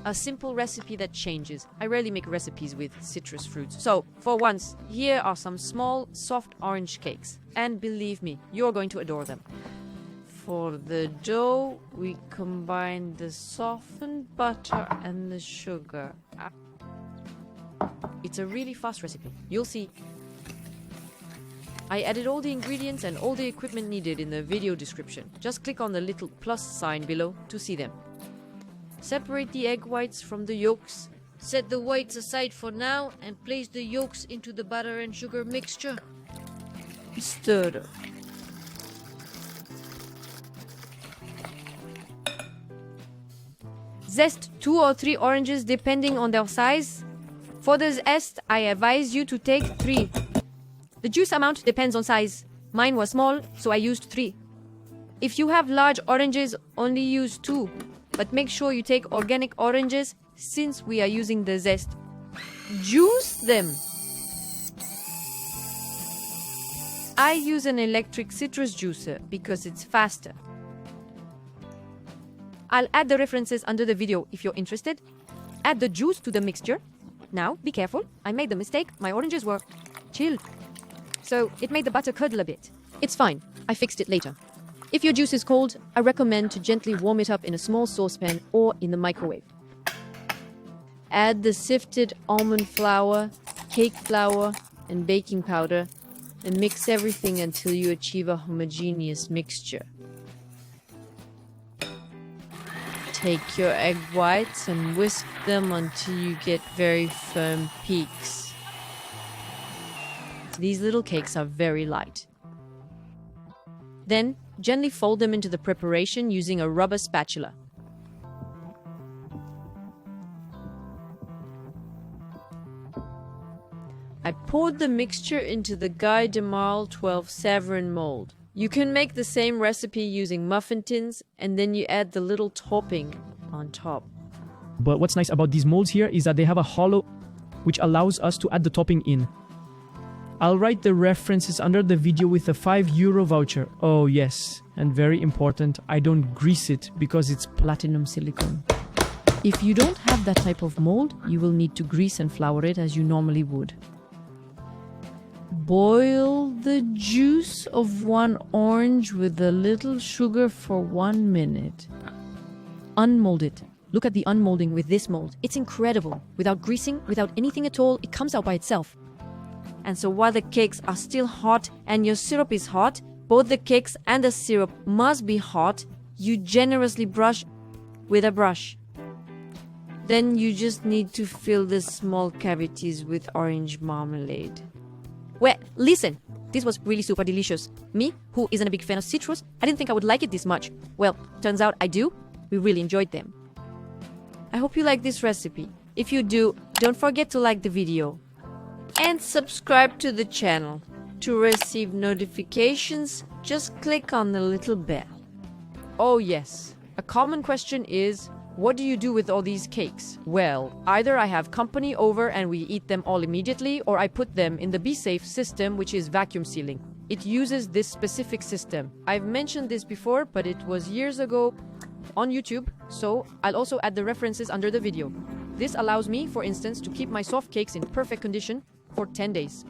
a simple recipe that changes. I rarely make recipes with citrus fruits. So, for once, here are some small, soft orange cakes. And believe me, you're going to adore them. For the dough, we combine the softened butter and the sugar. It's a really fast recipe. You'll see. I added all the ingredients and all the equipment needed in the video description. Just click on the little plus sign below to see them. Separate the egg whites from the yolks. Set the whites aside for now and place the yolks into the butter and sugar mixture. Stir them. Zest 2 or 3 oranges depending on their size. For the zest, I advise you to take 3. The juice amount depends on size. Mine was small, so I used 3. If you have large oranges, only use 2. But make sure you take organic oranges since we are using the zest. Juice them. I use an electric citrus juicer because it's faster. I'll add the references under the video if you're interested. Add the juice to the mixture. Now, be careful. I made the mistake. My oranges were chilled. So it made the butter curdle a bit. It's fine. I fixed it later. If your juice is cold, I recommend to gently warm it up in a small saucepan or in the microwave. Add the sifted almond flour, cake flour, and baking powder and mix everything until you achieve a homogeneous mixture. Take your egg whites and whisk them until you get very firm peaks. These little cakes are very light. Then, gently fold them into the preparation using a rubber spatula. I poured the mixture into the Guy de Marle 12 Savarin mold. You can make the same recipe using muffin tins, and then you add the little topping on top. But what's nice about these molds here is that they have a hollow, which allows us to add the topping in. I'll write the references under the video with a €5 voucher. Oh yes, and very important, I don't grease it because it's platinum silicone. If you don't have that type of mold, you will need to grease and flour it as you normally would. Boil the juice of 1 orange with a little sugar for 1 minute. Unmold it. Look at the unmolding with this mold. It's incredible. Without greasing, without anything at all, it comes out by itself. And so while the cakes are still hot and your syrup is hot, both the cakes and the syrup must be hot, you generously brush with a brush. Then you just need to fill the small cavities with orange marmalade. Well, listen, this was really super delicious. Me, who isn't a big fan of citrus, I didn't think I would like it this much. Well, turns out I do. We really enjoyed them. I hope you like this recipe. If you do, don't forget to like the video. And subscribe to the channel. To receive notifications, just click on the little bell. Oh yes, a common question is, what do you do with all these cakes? Well, either I have company over and we eat them all immediately, or I put them in the Be Safe system, which is vacuum sealing. It uses this specific system. I've mentioned this before, but it was years ago on YouTube, so I'll also add the references under the video. This allows me, for instance, to keep my soft cakes in perfect condition for 10 days.